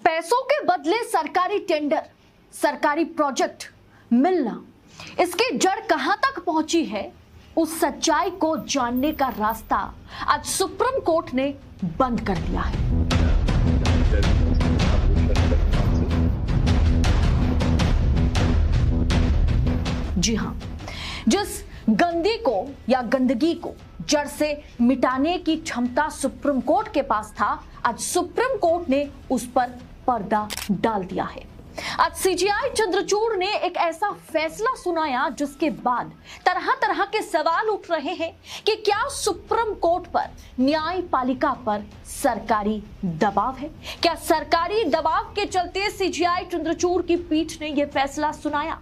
पैसों के बदले सरकारी टेंडर, सरकारी प्रोजेक्ट मिलना, इसकी जड़ कहां तक पहुंची है, उस सच्चाई को जानने का रास्ता आज सुप्रीम कोर्ट ने बंद कर दिया है। जी हां, जिस गंदी को या गंदगी को जड़ से मिटाने की क्षमता सुप्रीम कोर्ट के पास था, आज सुप्रीम कोर्ट ने उस पर पर्दा डाल दिया है। आज सीजेआई चंद्रचूड़ ने एक ऐसा फैसला सुनाया जिसके बाद तरह तरह के सवाल उठ रहे हैं कि क्या सुप्रीम कोर्ट पर, न्यायपालिका पर सरकारी दबाव है? क्या सरकारी दबाव के चलते सीजेआई चंद्रचूड़ की पीठ ने यह फैसला सुनाया?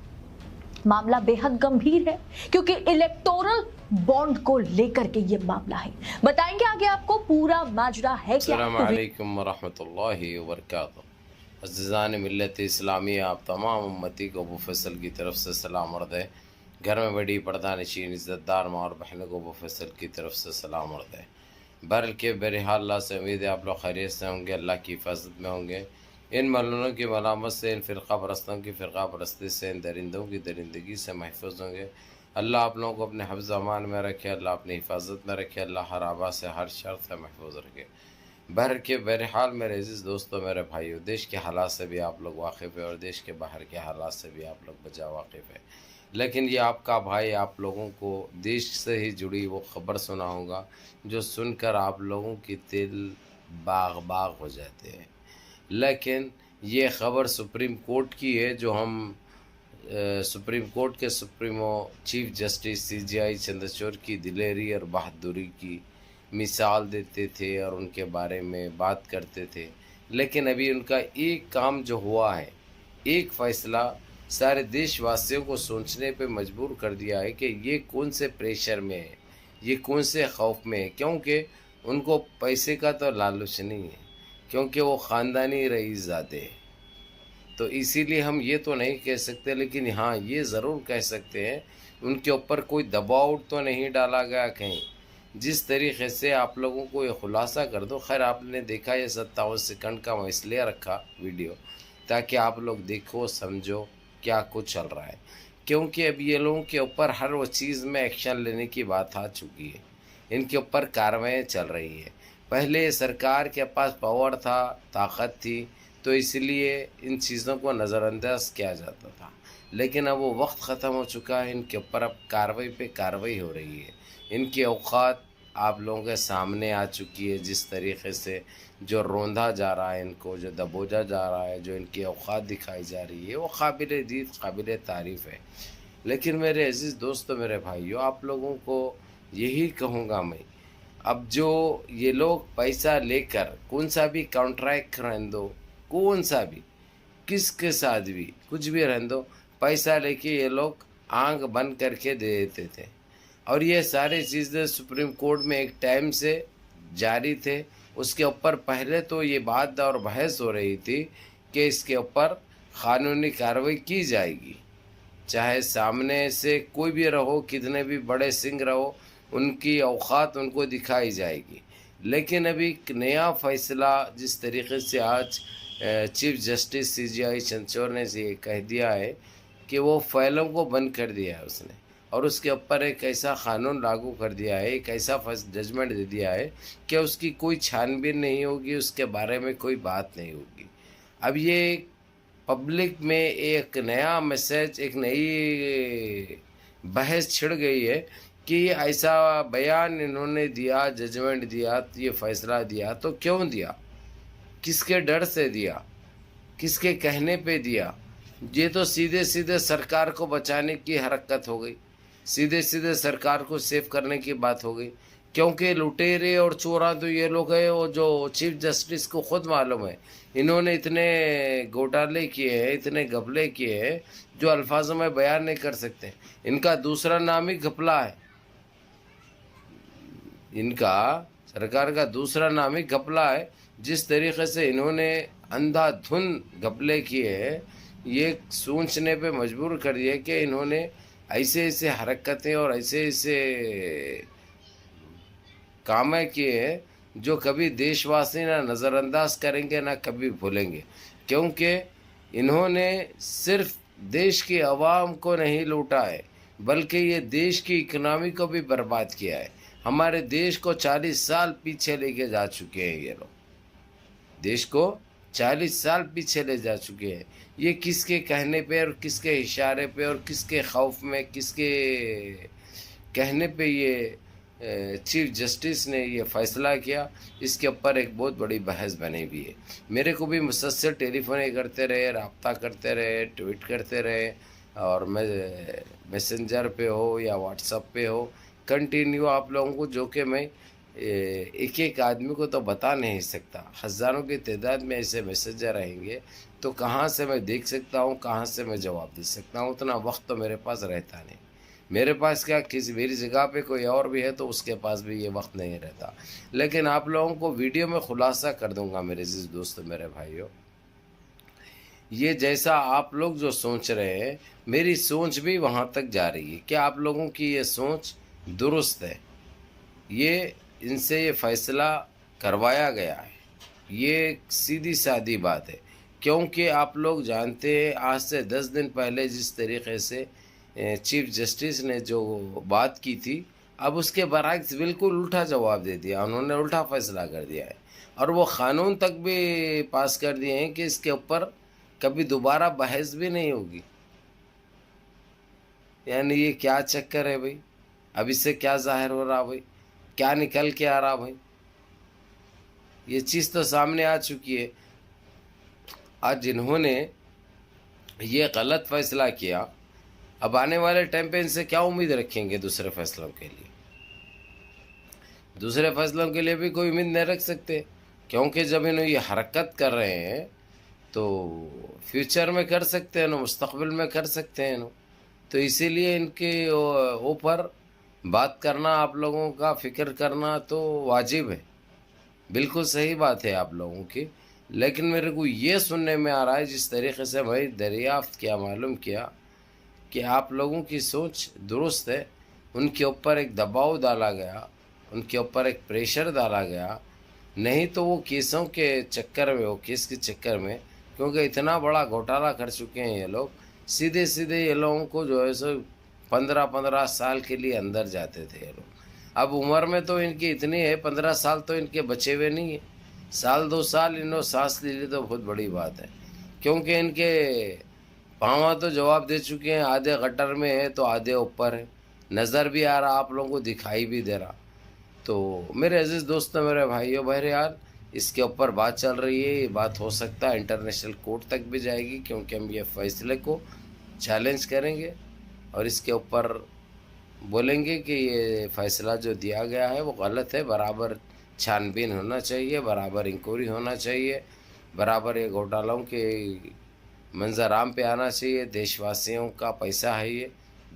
मामला बेहद गंभीर है क्योंकि इलेक्टोरल बॉन्ड को लेकर के ये मामला है। बताएंगे आगे आपको पूरा माजरा है क्या। अस्सलाम वालेकुम वरहमतुल्लाहि वबरकातुहू। अज़ीज़ान मिल्लत इस्लामी, आप तमाम उम्मती को अबू फैसल की तरफ से सलाम अर्ज़ है। घर में बड़ी पर्दा नशीन इज़्ज़तदार माँ और बहनों को अबू फैसल की तरफ से सलाम अर्ज़ है। बहरहाल के बहरहाल अल्लाह से उम्मीद है आप लोग खैरियत से होंगे, अल्लाह की हिफाजत में होंगे। इन मलूनों की मलामत से, इन फ़िरक़ा परस्तों की फ़िरक़ा परस्ती से, इन दरिंदों की दरिंदगी से महफूज होंगे। अल्लाह आप लोगों को अपने हिफ्ज़ अमान में रखे, अल्लाह अपनी हिफाजत में रखे, अल्लाह हर आबा से, हर शर से महफूज रखे। बहरहाल मेरे अज़ीज़ दोस्तों, मेरे भाइयों, देश के हालात से भी आप लोग वाकिफ़ है और देश के बाहर के हालात से भी आप लोग बचा वाकिफ़ है। लेकिन ये आपका भाई आप लोगों को देश से ही जुड़ी वो ख़बर सुनाऊँगा जो सुनकर आप लोगों की दिल बाग बाग हो जाते हैं। लेकिन ये ख़बर सुप्रीम कोर्ट की है, जो हम सुप्रीम कोर्ट के supremo chief justice CJI Chandrachud की दिलेरी और बहादुरी की मिसाल देते थे और उनके बारे में बात करते थे। लेकिन अभी उनका एक काम जो हुआ है, एक फ़ैसला सारे देशवासियों को सोचने पे मजबूर कर दिया है कि ये कौन से प्रेशर में है, ये कौन से खौफ में है। क्योंकि उनको पैसे का तो लालच नहीं है, क्योंकि वो ख़ानदानी रईस ज़ादे हैं। तो इसीलिए हम ये तो नहीं कह सकते, लेकिन हाँ ये ज़रूर कह सकते हैं उनके ऊपर कोई दबाव तो नहीं डाला गया कहीं। जिस तरीक़े से आप लोगों को ये ख़ुलासा कर दो, खैर आपने देखा ये 57 सेकंड का मैं इसलिए रखा वीडियो ताकि आप लोग देखो समझो क्या कुछ चल रहा है। क्योंकि अब ये लोगों के ऊपर हर वो चीज़ में एक्शन लेने की बात आ चुकी है, इनके ऊपर कार्रवाई चल रही है। पहले सरकार के पास पावर था, ताकत थी, तो इसलिए इन चीज़ों को नज़रअंदाज किया जाता था। लेकिन अब वो वक्त ख़त्म हो चुका है, इनके ऊपर अब कार्रवाई पे कार्रवाई हो रही है। इनकी औकात आप लोगों के सामने आ चुकी है। जिस तरीक़े से जो रोंधा जा रहा है, इनको जो दबोचा जा रहा है, जो इनकी औकात दिखाई जा रही है, वो काबिल दीद काबिल तारीफ़ है। लेकिन मेरे अज़ीज़ दोस्तों, मेरे भाइयों, आप लोगों को यही कहूँगा मैं, अब जो ये लोग पैसा लेकर कौन सा भी कॉन्ट्रैक्ट रहने दो, कौन सा भी, किसके साथ भी, कुछ भी रहने दो, पैसा लेके ये लोग आंख बंद करके दे देते थे। और ये सारी चीज़ें सुप्रीम कोर्ट में एक टाइम से जारी थे। उसके ऊपर पहले तो ये बात और बहस हो रही थी कि इसके ऊपर क़ानूनी कार्रवाई की जाएगी, चाहे सामने से कोई भी रहो, कितने भी बड़े सिंह रहो, उनकी औकात उनको दिखाई जाएगी। लेकिन अभी एक नया फ़ैसला जिस तरीके से आज चीफ जस्टिस सीजेआई चंद्रचूड़ ने ये कह दिया है कि वो फाइलों को बंद कर दिया है उसने, और उसके ऊपर एक ऐसा क़ानून लागू कर दिया है, एक ऐसा जजमेंट दे दिया है कि उसकी कोई छानबीन नहीं होगी, उसके बारे में कोई बात नहीं होगी। अब ये पब्लिक में एक नया मैसेज, एक नई बहस छिड़ गई है कि ये ऐसा बयान इन्होंने दिया, जजमेंट दिया, ये फ़ैसला दिया, तो क्यों दिया, किसके डर से दिया, किसके कहने पे दिया। ये तो सीधे सीधे सरकार को बचाने की हरकत हो गई, सीधे सीधे सरकार को सेव करने की बात हो गई। क्योंकि लुटेरे और चोरा तो ये लोग हैं, वो जो चीफ जस्टिस को ख़ुद मालूम है, इन्होंने इतने घोटाले किए हैं, इतने घपले किए हैं जो अल्फाजों में बयान नहीं कर सकते। इनका दूसरा नाम ही घपला है, इनका सरकार का दूसरा नाम ही घपला है। जिस तरीक़े से इन्होंने अंधाधुंध घपले किए हैं, ये सोचने पे मजबूर कर दिया कि इन्होंने ऐसे ऐसे हरकतें और ऐसे ऐसे काम किए हैं جو کبھی دیش واسی نہ نظر انداز کریں گے نہ کبھی بھولیں گے، کیونکہ انہوں نے صرف دیش کی عوام کو نہیں لوٹا ہے بلکہ یہ دیش کی اکنامی کو بھی برباد کیا ہے۔ ہمارے دیش کو 40 سال پیچھے لے کے جا چکے ہیں یہ لوگ، دیش کو 40 سال پیچھے لے جا چکے ہیں۔ یہ کس کے کہنے پہ اور کس کے اشارے پہ اور کس کے خوف میں، کس کے کہنے پہ یہ چیف جسٹس نے یہ فیصلہ کیا، اس کے اوپر ایک بہت بڑی بحث بنی ہوئی ہے۔ میرے کو بھی مسلسل ٹیلی فون کرتے رہے، رابطہ کرتے رہے، ٹویٹ کرتے رہے، اور میں میسنجر پہ ہو یا واٹس ایپ پہ ہو، کنٹینیو آپ لوگوں کو، جو کہ میں ایک ایک آدمی کو تو بتا نہیں سکتا، ہزاروں کی تعداد میں ایسے میسنجر رہیں گے، تو کہاں سے میں دیکھ سکتا ہوں، کہاں سے میں جواب دے سکتا ہوں؟ اتنا وقت تو میرے پاس رہتا نہیں۔ میرے پاس کیا، کسی میری جگہ پہ کوئی اور بھی ہے تو اس کے پاس بھی یہ وقت نہیں رہتا، لیکن آپ لوگوں کو ویڈیو میں خلاصہ کر دوں گا میرے عزیز دوستو، میرے بھائیوں۔ یہ جیسا آپ لوگ جو سوچ رہے ہیں، میری سوچ بھی وہاں تک جا رہی ہے کہ آپ لوگوں کی یہ سوچ درست ہے، یہ ان سے یہ فیصلہ کروایا گیا ہے، یہ سیدھی سادی بات ہے، کیونکہ آپ لوگ جانتے ہیں آج سے 10 دن پہلے جس طریقے سے چیف جسٹس نے جو بات کی تھی، اب اس کے برعکس بالکل الٹا جواب دے دیا، انہوں نے الٹا فیصلہ کر دیا ہے، اور وہ قانون تک بھی پاس کر دیے ہیں کہ اس کے اوپر کبھی دوبارہ بحث بھی نہیں ہوگی۔ یعنی یہ کیا چکر ہے بھائی؟ اب اس سے کیا ظاہر ہو رہا بھائی؟ کیا نکل کے آ رہا بھائی؟ یہ چیز تو سامنے آ چکی ہے۔ آج جنہوں نے یہ غلط فیصلہ کیا، اب آنے والے ٹائم پہ ان سے کیا امید رکھیں گے دوسرے فیصلوں کے لیے؟ دوسرے فیصلوں کے لیے بھی کوئی امید نہیں رکھ سکتے، کیونکہ جب انہوں یہ حرکت کر رہے ہیں تو فیوچر میں کر سکتے ہیں، مستقبل میں کر سکتے ہیں، تو اسی لیے ان کے اوپر بات کرنا، آپ لوگوں کا فکر کرنا تو واجب ہے، بالکل صحیح بات ہے آپ لوگوں کی۔ لیکن میرے کو یہ سننے میں آ رہا ہے، جس طریقے سے میں دریافت کیا، معلوم کیا کہ آپ لوگوں کی سوچ درست ہے، ان کے اوپر ایک دباؤ ڈالا گیا، ان کے اوپر ایک پریشر ڈالا گیا، نہیں تو وہ کیسوں کے چکر میں، وہ کیس کے چکر میں، کیونکہ اتنا بڑا گھوٹالا کر چکے ہیں یہ لوگ، سیدھے سیدھے یہ لوگوں کو جو ہے سو 15 سال کے لیے اندر جاتے تھے یہ لوگ۔ اب عمر میں تو ان کی اتنی ہے، 15 سال تو ان کے بچے ہوئے نہیں ہیں، سال 2 سال انہوں سانس لے لی تو بہت بڑی بات ہے، کیونکہ ان کے پاواں تو جواب دے چکے ہیں، آدھے گٹر میں ہے تو آدھے اوپر ہے، نظر بھی آ رہا، آپ لوگوں کو دکھائی بھی دے رہا۔ تو میرے عزیز دوستوں، میرے بھائیوں، بہرحال اس کے اوپر بات چل رہی ہے، یہ بات ہو سکتا ہے انٹرنیشنل کورٹ تک بھی جائے گی، کیونکہ ہم یہ فیصلے کو چیلنج کریں گے اور اس کے اوپر بولیں گے کہ یہ فیصلہ جو دیا گیا ہے وہ غلط ہے، برابر چھان بین ہونا چاہیے، برابر انکوائری ہونا چاہیے، برابر یہ گھوٹالوں کے منظر عام پہ آنا چاہیے۔ دیش واسیوں کا پیسہ ہے، یہ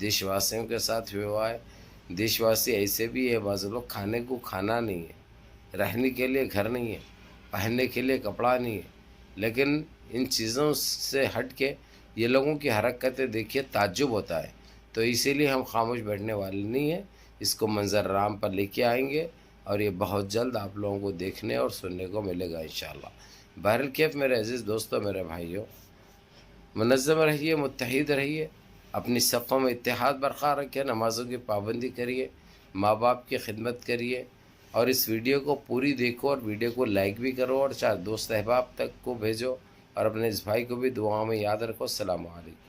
دیش واسیوں کے ساتھ ہوا ہے۔ دیش واسی ایسے بھی ہے، بعض لوگ کھانے کو کھانا نہیں ہے، رہنے کے لیے گھر نہیں ہے، پہننے کے لیے کپڑا نہیں ہے، لیکن ان چیزوں سے ہٹ کے یہ لوگوں کی حرکتیں دیکھیے، تعجب ہوتا ہے۔ تو اسی لیے ہم خاموش بیٹھنے والے نہیں ہیں، اس کو منظر عام پر لے کے آئیں گے، اور یہ بہت جلد آپ لوگوں کو دیکھنے اور سننے کو ملے گا انشاءاللہ۔ بہرکیف میرے عزیز دوستوں، میرے بھائیوں، منظم رہیے، متحد رہیے، اپنی صفوں میں اتحاد برقرار رکھیں، نمازوں کی پابندی کریے، ماں باپ کی خدمت کریے، اور اس ویڈیو کو پوری دیکھو، اور ویڈیو کو لائک بھی کرو، اور 4 دوست احباب تک کو بھیجو، اور اپنے اس بھائی کو بھی دعاؤں میں یاد رکھو۔ السلام علیکم۔